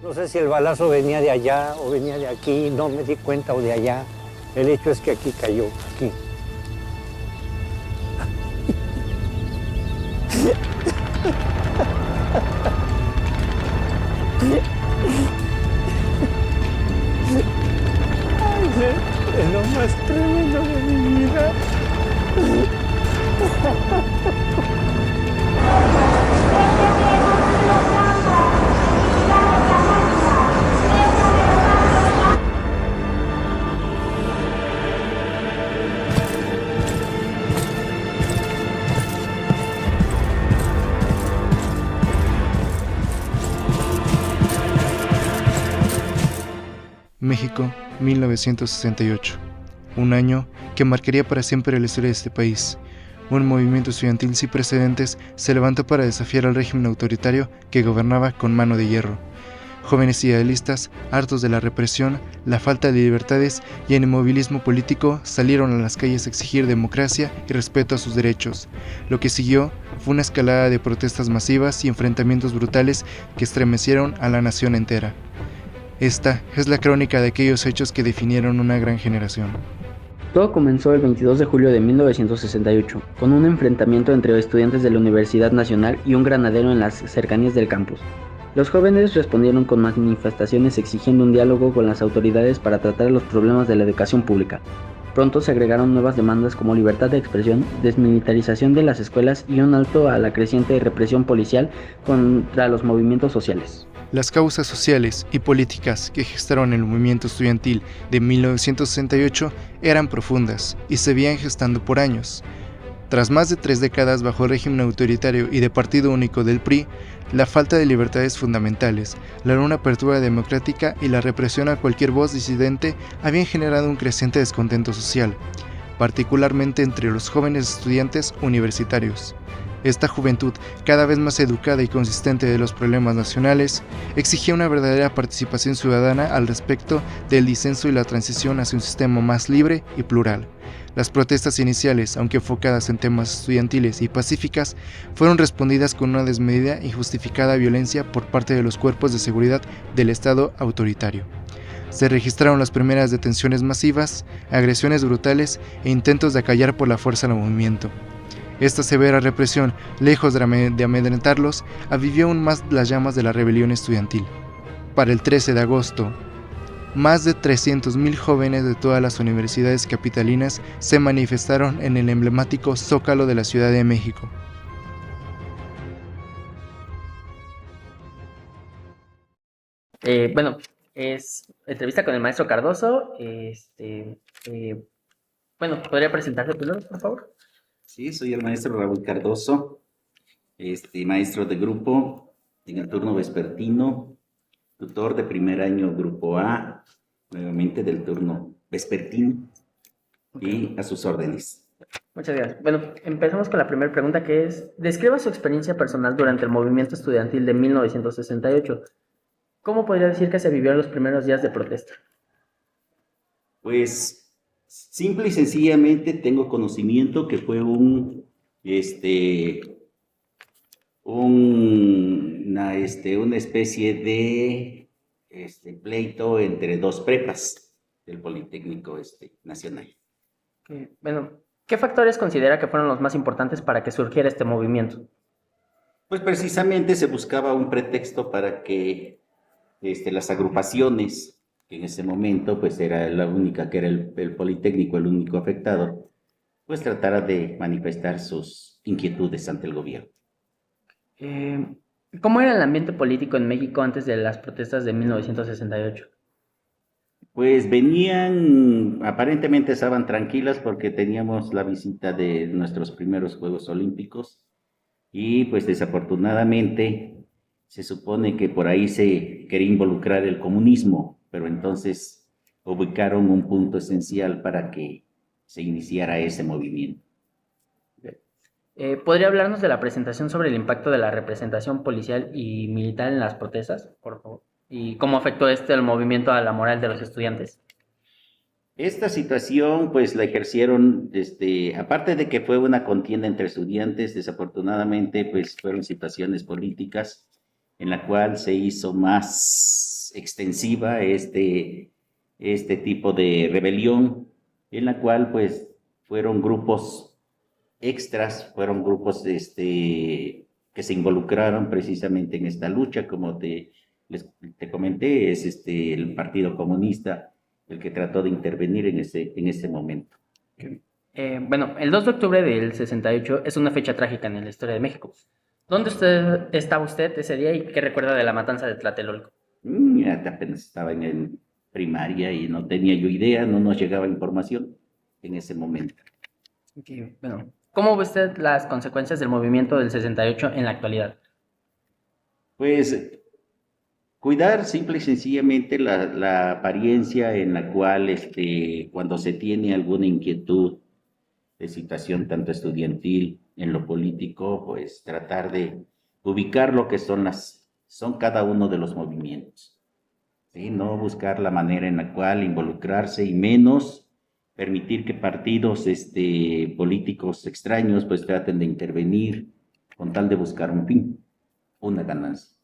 No sé si el balazo venía de allá o venía de aquí, no me di cuenta, o de allá. El hecho es que aquí cayó, aquí. Es lo más tremendo de mi vida. México, 1968. Un año que marcaría para siempre la historia de este país. Un movimiento estudiantil sin precedentes se levantó para desafiar al régimen autoritario que gobernaba con mano de hierro. Jóvenes idealistas, hartos de la represión, la falta de libertades y el inmovilismo político, salieron a las calles a exigir democracia y respeto a sus derechos. Lo que siguió fue una escalada de protestas masivas y enfrentamientos brutales que estremecieron a la nación entera. Esta es la crónica de aquellos hechos que definieron una gran generación. Todo comenzó el 22 de julio de 1968, con un enfrentamiento entre estudiantes de la Universidad Nacional y un granadero en las cercanías del campus. Los jóvenes respondieron con manifestaciones exigiendo un diálogo con las autoridades para tratar los problemas de la educación pública. Pronto se agregaron nuevas demandas como libertad de expresión, desmilitarización de las escuelas y un alto a la creciente represión policial contra los movimientos sociales. Las causas sociales y políticas que gestaron el movimiento estudiantil de 1968 eran profundas y se habían gestando por años. Tras más de 3 décadas bajo el régimen autoritario y de partido único del PRI, la falta de libertades fundamentales, la no apertura democrática y la represión a cualquier voz disidente habían generado un creciente descontento social, particularmente entre los jóvenes estudiantes universitarios. Esta juventud, cada vez más educada y consciente de los problemas nacionales, exigía una verdadera participación ciudadana al respecto del disenso y la transición hacia un sistema más libre y plural. Las protestas iniciales, aunque enfocadas en temas estudiantiles y pacíficas, fueron respondidas con una desmedida y justificada violencia por parte de los cuerpos de seguridad del Estado autoritario. Se registraron las primeras detenciones masivas, agresiones brutales e intentos de acallar por la fuerza al movimiento. Esta severa represión, lejos de amedrentarlos, avivió aún más las llamas de la rebelión estudiantil. Para el 13 de agosto, más de 300,000 jóvenes de todas las universidades capitalinas se manifestaron en el emblemático Zócalo de la Ciudad de México. Es entrevista con el maestro Cardoso. ¿Podría presentarse primero, por favor? Sí, soy el maestro Raúl Cardoso, maestro de grupo en el turno vespertino, tutor de primer año grupo A, nuevamente del turno vespertino, y a sus órdenes. Muchas gracias. Bueno, empezamos con la primera pregunta, que es: describa su experiencia personal durante el movimiento estudiantil de 1968. ¿Cómo podría decir que se vivió en los primeros días de protesta? Pues simple y sencillamente tengo conocimiento que fue una especie de pleito entre dos prepas del Politécnico Nacional. Bueno, ¿qué factores considera que fueron los más importantes para que surgiera este movimiento? Pues precisamente se buscaba un pretexto para que las agrupaciones, que en ese momento pues era la única, que era el Politécnico, el único afectado, pues tratara de manifestar sus inquietudes ante el gobierno. ¿Cómo era el ambiente político en México antes de las protestas de 1968? Pues venían, aparentemente estaban tranquilas porque teníamos la visita de nuestros primeros Juegos Olímpicos y pues desafortunadamente se supone que por ahí se quería involucrar el comunismo, pero entonces ubicaron un punto esencial para que se iniciara ese movimiento. ¿Podría hablarnos de la presentación sobre el impacto de la representación policial y militar en las protestas, por favor? ¿Y cómo afectó el movimiento a la moral de los estudiantes? Esta situación pues la ejercieron, aparte de que fue una contienda entre estudiantes, desafortunadamente pues fueron situaciones políticas en la cual se hizo más extensiva este tipo de rebelión, en la cual pues fueron grupos extras, fueron grupos que se involucraron precisamente en esta lucha, como te comenté, es el Partido Comunista el que trató de intervenir en ese momento. Bueno, el 2 de octubre del 68 es una fecha trágica en la historia de México. ¿Dónde estaba usted ese día y qué recuerda de la matanza de Tlatelolco? Apenas estaba en primaria y no tenía yo idea, no nos llegaba información en ese momento. Bueno, ¿cómo ve usted las consecuencias del movimiento del 68 en la actualidad? Pues cuidar simple y sencillamente la apariencia en la cual cuando se tiene alguna inquietud de situación tanto estudiantil en lo político, pues tratar de ubicar lo que son cada uno de los movimientos, ¿sí? No buscar la manera en la cual involucrarse y menos permitir que partidos políticos extraños pues traten de intervenir con tal de buscar un fin, una ganancia.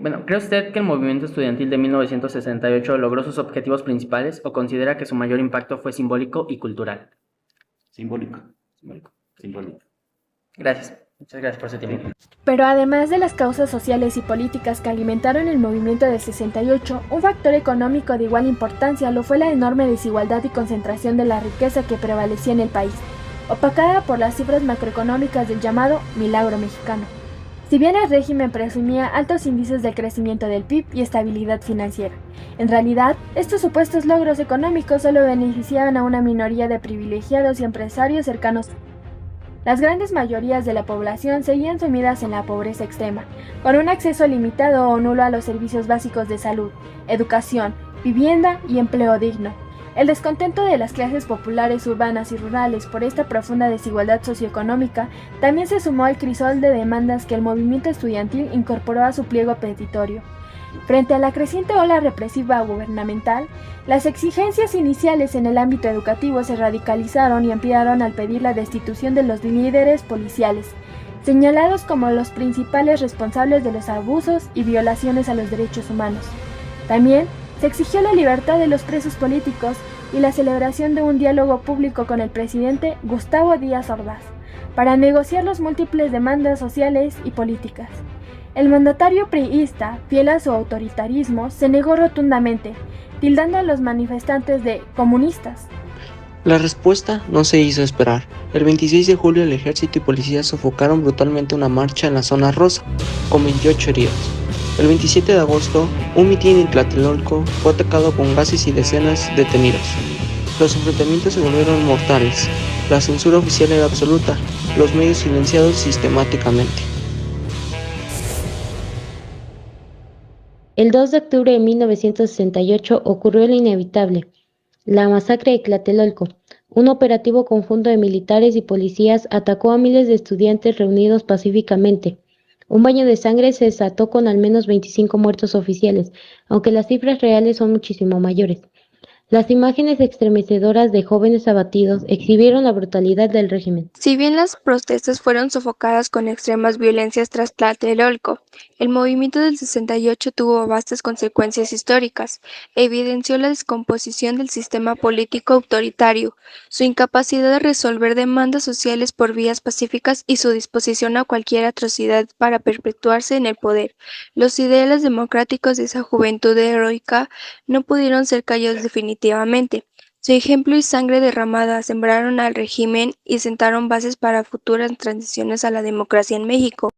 Bueno, ¿cree usted que el movimiento estudiantil de 1968 logró sus objetivos principales o considera que su mayor impacto fue simbólico y cultural? Simbólico. Gracias. Muchas gracias por su tiempo. Pero además de las causas sociales y políticas que alimentaron el movimiento del 68, un factor económico de igual importancia lo fue la enorme desigualdad y concentración de la riqueza que prevalecía en el país, opacada por las cifras macroeconómicas del llamado milagro mexicano. Si bien el régimen presumía altos índices de crecimiento del PIB y estabilidad financiera, en realidad, estos supuestos logros económicos solo beneficiaban a una minoría de privilegiados y empresarios cercanos. Las grandes mayorías de la población seguían sumidas en la pobreza extrema, con un acceso limitado o nulo a los servicios básicos de salud, educación, vivienda y empleo digno. El descontento de las clases populares urbanas y rurales por esta profunda desigualdad socioeconómica también se sumó al crisol de demandas que el movimiento estudiantil incorporó a su pliego petitorio. Frente a la creciente ola represiva gubernamental, las exigencias iniciales en el ámbito educativo se radicalizaron y ampliaron al pedir la destitución de los líderes policiales, señalados como los principales responsables de los abusos y violaciones a los derechos humanos. También se exigió la libertad de los presos políticos y la celebración de un diálogo público con el presidente Gustavo Díaz Ordaz, para negociar las múltiples demandas sociales y políticas. El mandatario priista, fiel a su autoritarismo, se negó rotundamente, tildando a los manifestantes de comunistas. La respuesta no se hizo esperar. El 26 de julio el ejército y policía sofocaron brutalmente una marcha en la zona rosa, con 28 heridos. El 27 de agosto, un mitin en Tlatelolco fue atacado con gases y decenas detenidos. Los enfrentamientos se volvieron mortales. La censura oficial era absoluta, los medios silenciados sistemáticamente. El 2 de octubre de 1968 ocurrió lo inevitable, la masacre de Tlatelolco. Un operativo conjunto de militares y policías atacó a miles de estudiantes reunidos pacíficamente. Un baño de sangre se desató con al menos 25 muertos oficiales, aunque las cifras reales son muchísimo mayores. Las imágenes estremecedoras de jóvenes abatidos exhibieron la brutalidad del régimen. Si bien las protestas fueron sofocadas con extremas violencias tras Tlatelolco, el movimiento del 68 tuvo vastas consecuencias históricas. Evidenció la descomposición del sistema político autoritario, su incapacidad de resolver demandas sociales por vías pacíficas y su disposición a cualquier atrocidad para perpetuarse en el poder. Los ideales democráticos de esa juventud heroica no pudieron ser callados definitivamente. Su ejemplo y sangre derramada sembraron al régimen y sentaron bases para futuras transiciones a la democracia en México.